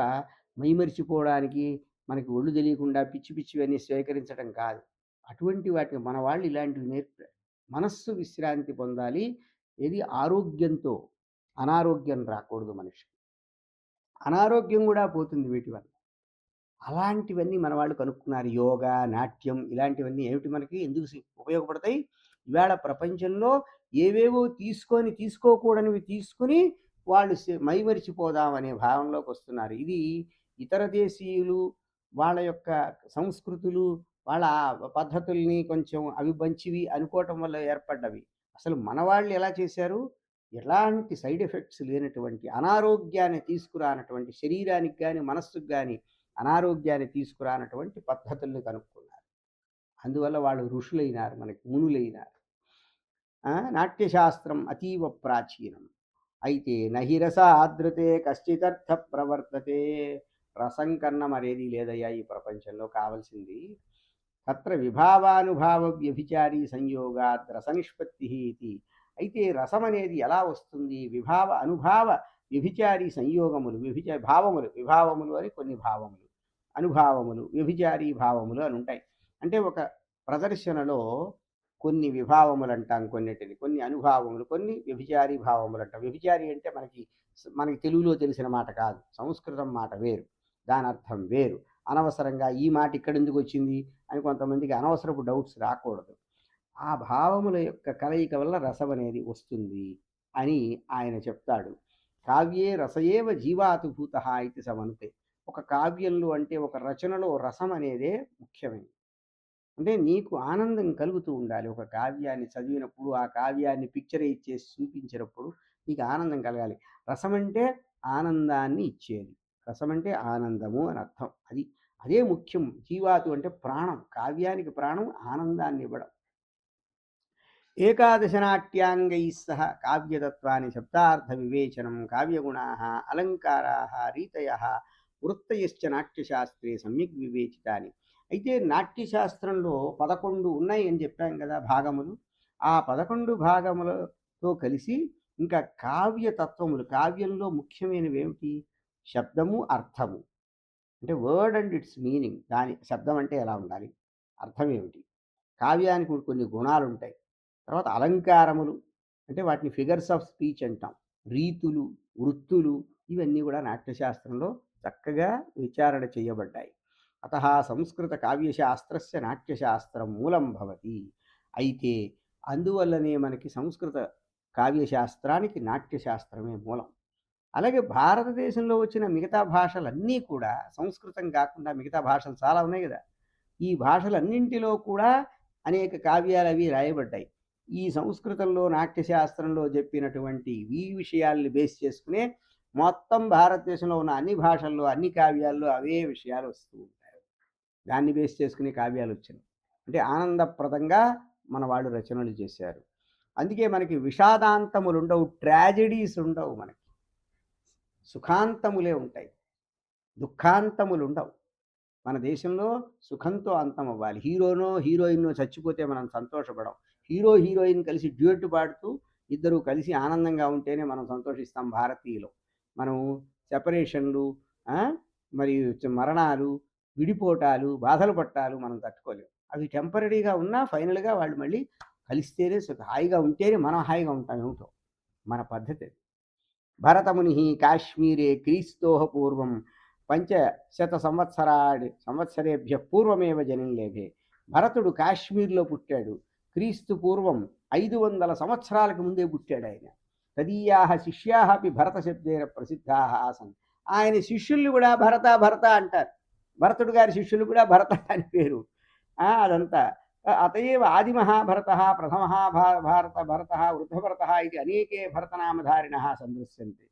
మైమరిచిపోవడానికి మనకి ఒళ్ళు తెలియకుండా పిచ్చి పిచ్చివన్నీ స్వీకరించడం కాదు. అటువంటి వాటిని మన వాళ్ళు ఇలాంటివి నేర్పారు. మనస్సు విశ్రాంతి పొందాలి. ఏది ఆరోగ్యంతో అనారోగ్యం రాకూడదు మనిషికి. అనారోగ్యం కూడా పోతుంది వీటి వల్ల. అలాంటివన్నీ మన వాళ్ళు కనుక్కున్నారు. యోగా, నాట్యం ఇలాంటివన్నీ ఏమిటి మనకి ఎందుకు ఉపయోగపడతాయి? ఇవాళ ప్రపంచంలో ఏవేవో తీసుకోకూడనివి తీసుకొని వాళ్ళు మైమరిచిపోదామనే భావనలోకి వస్తున్నారు. ఇది ఇతర దేశీయులు వాళ్ళ యొక్క సంస్కృతులు, వాళ్ళ పద్ధతుల్ని కొంచెం అవి మంచివి అనుకోవటం వల్ల ఏర్పడ్డవి. అసలు మన వాళ్ళు ఎలా చేశారు? ఎలాంటి సైడ్ ఎఫెక్ట్స్ లేనటువంటి, అనారోగ్యాన్ని తీసుకురానటువంటి, శరీరానికి గాని, మనస్సుకు గాని అనారోగ్యాన్ని తీసుకురానటువంటి పద్ధతుల్ని కనుక్కున్నారు. అందువల్ల వాళ్ళు ఋషులైనారు, మనకి మునులైనారు. నాట్యశాస్త్రం అతీవ ప్రాచీనం. అయితే నహి రసాదృతే కశ్చిదర్థ ప్రవర్తతే. రసం కన్నా మరేది లేదయ్యా ఈ ప్రపంచంలో. కావలసింది తత్ర విభావానుభావ వ్యభిచారీ సంయోగాత్ రస నిష్పత్తి ఇది. అయితే రసం అనేది ఎలా వస్తుంది? విభావ అనుభావ వ్యభిచారీ సంయోగములు, భావములు, విభావములు అని కొన్ని భావములు, అనుభావములు, వ్యభిచారీ భావములు అని ఉంటాయి. అంటే ఒక ప్రదర్శనలో కొన్ని విభావములు అంటాం కొన్నిటిని, కొన్ని అనుభావములు, కొన్ని వ్యభిచారీ భావములు అంటాం. వ్యభిచారి అంటే మనకి తెలుగులో తెలిసిన మాట కాదు, సంస్కృతం మాట వేరు, దాని అర్థం వేరు. అనవసరంగా ఈ మాట ఇక్కడెందుకు వచ్చింది అని కొంతమందికి అనవసరపు డౌట్స్ రాకూడదు. ఆ భావముల యొక్క కలయిక వల్ల రసం అనేది వస్తుంది అని ఆయన చెప్తాడు. కావ్యే రసయేవ జీవాతుభూత ఇది సమనుతే. ఒక కావ్యంలో అంటే ఒక రచనలో రసం అనేదే ముఖ్యమైనది. అంటే నీకు ఆనందం కలుగుతూ ఉండాలి. ఒక కావ్యాన్ని చదివినప్పుడు, ఆ కావ్యాన్ని పిక్చరైజ్ చేసి చూపించినప్పుడు నీకు ఆనందం కలగాలి. రసం అంటే ఆనందాన్ని ఇచ్చేది. రసం అంటే ఆనందము అని అర్థం. అదే ముఖ్యం. జీవాతు అంటే ప్రాణం. కావ్యానికి ప్రాణం ఆనందాన్ని ఇవ్వడం. ఏకాదశనాట్యాంగై సహ కావ్యతత్వాన్ని శబ్దార్థ వివేచనం కావ్యగుణా అలంకారా రీతయ వృత్తయశ్చ నాట్యశాస్త్రే సమ్యక్ వివేచితాని. అయితే నాట్యశాస్త్రంలో 11 ఉన్నాయి అని చెప్పాం కదా భాగములు. ఆ 11 భాగములతో కలిసి ఇంకా కావ్యతత్వములు, కావ్యంలో ముఖ్యమైనవి ఏమిటి? శబ్దము, అర్థము. అంటే వర్డ్ అండ్ ఇట్స్ మీనింగ్. దాని శబ్దం అంటే ఎలా ఉండాలి, అర్థం ఏమిటి, కావ్యానికి కొన్ని గుణాలు ఉంటాయి. తర్వాత అలంకారములు అంటే వాటిని ఫిగర్స్ ఆఫ్ స్పీచ్ అంటాం. రీతులు, వృత్తులు ఇవన్నీ కూడా నాట్యశాస్త్రంలో చక్కగా విచారణ చేయబడ్డాయి. అత సంస్కృత కావ్యశాస్త్రస్య నాట్యశాస్త్రం మూలం భవతి. అయితే అందువల్లనే మనకి సంస్కృత కావ్యశాస్త్రానికి నాట్యశాస్త్రమే మూలం. అలాగే భారతదేశంలో వచ్చిన మిగతా భాషలన్నీ కూడా సంస్కృతం కాకుండా మిగతా భాషలు చాలా ఉన్నాయి కదా. ఈ భాషలన్నింటిలో కూడా అనేక కావ్యాలు అవి రాయబడ్డాయి. ఈ సంస్కృతంలో నాట్యశాస్త్రంలో చెప్పినటువంటి ఈ విషయాల్ని బేస్ చేసుకునే మొత్తం భారతదేశంలో ఉన్న అన్ని భాషల్లో, అన్ని కావ్యాల్లో అవే విషయాలు వస్తూ ఉంటాయి. దాన్ని బేస్ చేసుకునే కావ్యాలు వచ్చినాయి. అంటే ఆనందప్రదంగా మన వాళ్ళు రచనలు చేశారు. అందుకే మనకి విషాదాంతములు ఉండవు, ట్రాజెడీస్ ఉండవు. మనకి సుఖాంతములే ఉంటాయి, దుఃఖాంతములు ఉండవు. మన దేశంలో సుఖంతో అంతం అవ్వాలి. హీరోనో హీరోయిన్నో చచ్చిపోతే మనం సంతోషపడం. హీరో హీరోయిన్ కలిసి డ్యూయట్ పాడుతూ ఇద్దరు కలిసి ఆనందంగా ఉంటేనే మనం సంతోషిస్తాం భారతీయులు. మనం సెపరేషన్లు, మరియు మరణాలు, విడిపోటాలు, బాధలు పట్టాలు మనం తట్టుకోలేము. అవి టెంపరీగా ఉన్నా ఫైనల్గా వాళ్ళు మళ్ళీ కలిస్తేనే హాయిగా ఉంటేనే మనం హాయిగా ఉంటాం. ఏమిటో మన పద్ధతి. భరతముని కాశ్మీరే క్రీస్తోహ పూర్వం 500 సంవత్సరేభ్య పూర్వమేవ జనం లేభే. భరతుడు కాశ్మీర్లో పుట్టాడు. క్రీస్తు పూర్వం 500 సంవత్సరాలకు ముందే పుట్టాడు ఆయన. తదీయాః శిష్యాః అపి భరత శబ్దేన ప్రసిద్ధాః ఆసన్. ఆయన శిష్యుల్ని కూడా భరత భరత అంటారు. భరతుడు గారి శిష్యులు కూడా భరత అని పేరు. అదంతా. అత ఏవ ఆదిమహాభరతः ప్రథమः భరతः వృద్ధభరతः ఇది అనేకే భరతనామధారిణः సందృశ్యంతే.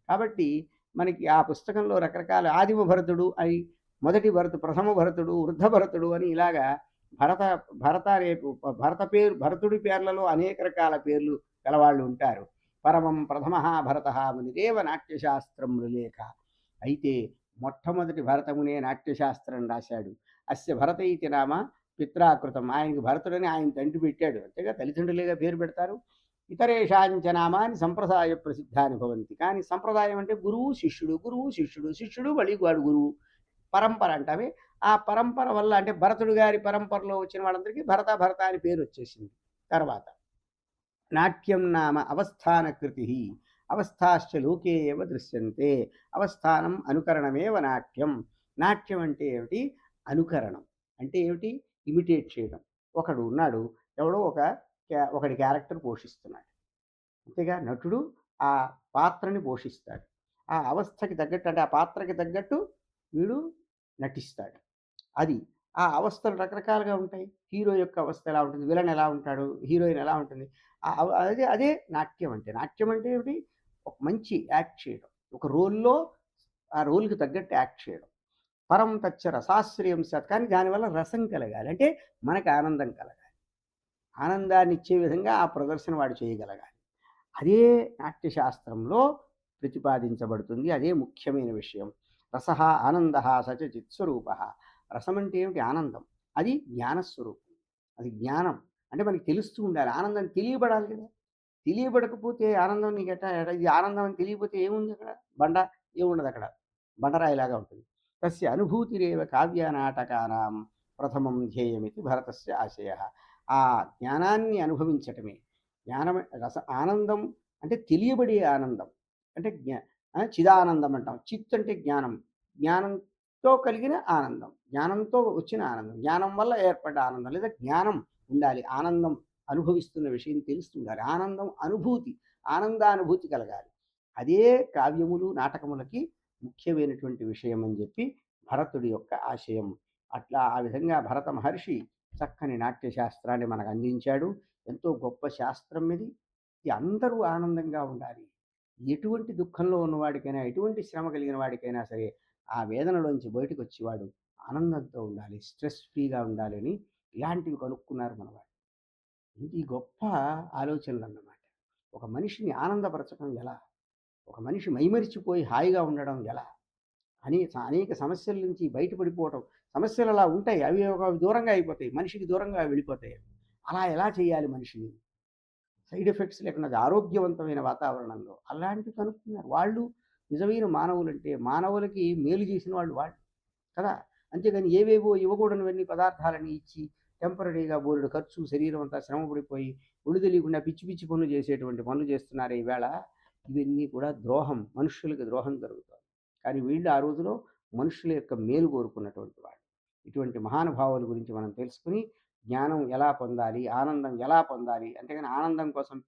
కాబట్టి మనకి ఆ పుస్తకంలో రకరకాల ఆదిమ భరతుడు అని, మొదటి భరతుడు, ప్రథమ భరతుడు, వృద్ధ భరతుడు అని ఇలాగా భరత భరత రేపు భరత పేరు, భరతుడి పేర్లలో అనేక రకాల పేర్లు గలవాళ్ళు ఉంటారు. పరమం ప్రథమ భరత మునిరేవ నాట్యశాస్త్రం లేఖ. అయితే మొట్టమొదటి భరతమునే నాట్యశాస్త్రం రాశాడు. అస్య భరత ఇతి నామ పిత్రాకృతం. ఆయనకి భరతుడని ఆయన తండ్రి పెట్టాడు. అంతేగా తల్లిదండ్రులేగా పేరు పెడతారు. ఇతరేషాంచ నామాని సంప్రదాయ ప్రసిద్ధాన్ని భవంతి. కానీ సంప్రదాయం అంటే గురువు శిష్యుడు, గురువు శిష్యుడు, శిష్యుడు మళ్ళీ వాడు గురువు, పరంపర అంటామే. ఆ పరంపర వల్ల అంటే భరతుడు గారి పరంపరలో వచ్చిన వాళ్ళందరికీ భరత భరత అని పేరు వచ్చేసింది. తర్వాత నాట్యం నామ అవస్థాన కృతి, అవస్థాశ్చ లోకే ఏవ దృశ్యంతే. అవస్థానం అనుకరణమేవ నాట్యం. నాట్యం అంటే ఏమిటి? అనుకరణం అంటే ఏమిటి? ఇమిటేట్ చేయడం. ఒకడు ఉన్నాడు, ఎవడో ఒకడి క్యారెక్టర్ పోషిస్తున్నాడు, అంతేగా. నటుడు ఆ పాత్రని పోషిస్తాడు. ఆ అవస్థకి తగ్గట్టు అంటే ఆ పాత్రకి తగ్గట్టు వీడు నటిస్తాడు. అది ఆ అవస్థలు రకరకాలుగా ఉంటాయి. హీరో యొక్క అవస్థ ఎలా ఉంటుంది, విలన్ ఎలా ఉంటాడు, హీరోయిన్ ఎలా ఉంటుంది, అదే అదే నాట్యం అంటే. నాట్యం అంటే ఏమిటి? ఒక మంచి యాక్ట్ చేయడం, ఒక రోల్లో ఆ రోల్కి తగ్గట్టు యాక్ట్ చేయడం. పరం తచ్చ రసాశ్రయం సత్. కానీ దానివల్ల రసం కలగాలి, అంటే మనకు ఆనందం కలగాలి. ఆనందాన్ని ఇచ్చే విధంగా ఆ ప్రదర్శన వాడు చేయగలగాలి. అదే నాట్యశాస్త్రంలో ప్రతిపాదించబడుతుంది. అదే ముఖ్యమైన విషయం. రసః ఆనందః సచ చిత్స్వరూపః. రసం అంటే ఏమిటి? ఆనందం. అది జ్ఞానస్వరూపం. అది జ్ఞానం అంటే మనకి తెలుస్తూ ఉండాలి. ఆనందం తెలియబడాలి కదా. తెలియబడకపోతే ఆనందం నీకు ఇది ఆనందం అని తెలియకపోతే ఏముంది అక్కడ? బండ ఏముండదు అక్కడ, బండరాయిలాగా ఉంటుంది. తస్య అనుభూతిరేవ కావ్య నాటకానాం ప్రథమం ధ్యేయమితి భరతస్య ఆశయః. ఆ జ్ఞానాన్ని అనుభవించటమే జ్ఞానం. ఆనందం అంటే తెలియబడే ఆనందం అంటే చిదానందం అంటాం. చిత్ అంటే జ్ఞానం, జ్ఞానంతో కలిగిన ఆనందం, జ్ఞానంతో వచ్చిన ఆనందం, జ్ఞానం వల్ల ఏర్పడ్డ ఆనందం. లేదా జ్ఞానం ఉండాలి, ఆనందం అనుభవిస్తున్న విషయం తెలుస్తుండాలి, ఆనందం అనుభూతి, ఆనందానుభూతి కలగాలి. అదే కావ్యములు నాటకములకి ముఖ్యమైనటువంటి విషయం అని చెప్పి భరతుడి యొక్క ఆశయం. అట్లా ఆ విధంగా భరత మహర్షి చక్కని నాట్యశాస్త్రాన్ని మనకు అందించాడు. ఎంతో గొప్ప శాస్త్రం ఇది. ఇది అందరూ ఆనందంగా ఉండాలి. ఎటువంటి దుఃఖంలో ఉన్నవాడికైనా, ఎటువంటి శ్రమ కలిగిన వాడికైనా సరే ఆ వేదనలోంచి బయటకు వచ్చేవాడు ఆనందంతో ఉండాలి, స్ట్రెస్ ఫ్రీగా ఉండాలి అని ఇలాంటివి కనుక్కున్నారు మనవాడు. ఇది గొప్ప ఆలోచనలు అన్నమాట. ఒక మనిషిని ఆనందపరచడం ఎలా, ఒక మనిషి మైమరిచిపోయి హాయిగా ఉండడం ఎలా అని అనేక సమస్యల నుంచి బయటపడిపోవటం. సమస్యలు అలా ఉంటాయి, అవి ఒక దూరంగా అయిపోతాయి, మనిషికి దూరంగా వెళ్ళిపోతాయి. అలా ఎలా చేయాలి మనిషిని సైడ్ ఎఫెక్ట్స్ లేకుండా ఆరోగ్యవంతమైన వాతావరణంలో? అలాంటివి కనుక్కున్నారు వాళ్ళు. నిజమైన మానవులంటే మానవులకి మేలు చేసిన వాళ్ళు వాళ్ళు కదా. అంతేగాని ఏవేవో ఇవ్వకూడనివన్నీ పదార్థాలని ఇచ్చి టెంపరీగా బోలెడు ఖర్చు, శరీరం అంతా శ్రమ పడిపోయి ఒళ్ళు తెలియకుండా పిచ్చి పిచ్చి పనులు చేసేటువంటి పనులు చేస్తున్నారు ఈవేళ. ఇవన్నీ కూడా ద్రోహం, మనుషులకు ద్రోహం జరుగుతుంది. కానీ వీళ్ళు ఆ రోజులో మనుషుల యొక్క మేలు కోరుకున్నటువంటి వాళ్ళు. ఇటువంటి మహానుభావుల గురించి మనం తెలుసుకుని జ్ఞానం ఎలా పొందాలి, ఆనందం ఎలా పొందాలి, అంతేగాని ఆనందం కోసం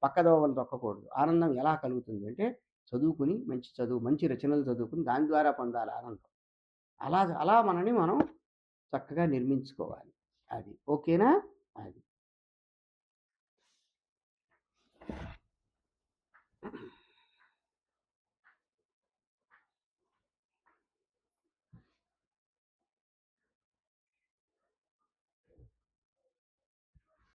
పక్కదోవలు తొక్కకూడదు. ఆనందం ఎలా కలుగుతుంది అంటే చదువుకుని, మంచి చదువు, మంచి రచనలు చదువుకుని దాని ద్వారా పొందాలి ఆనందం. అలా అలా మనని మనం చక్కగా నిర్మించుకోవాలి. అది ఓకేనా? అది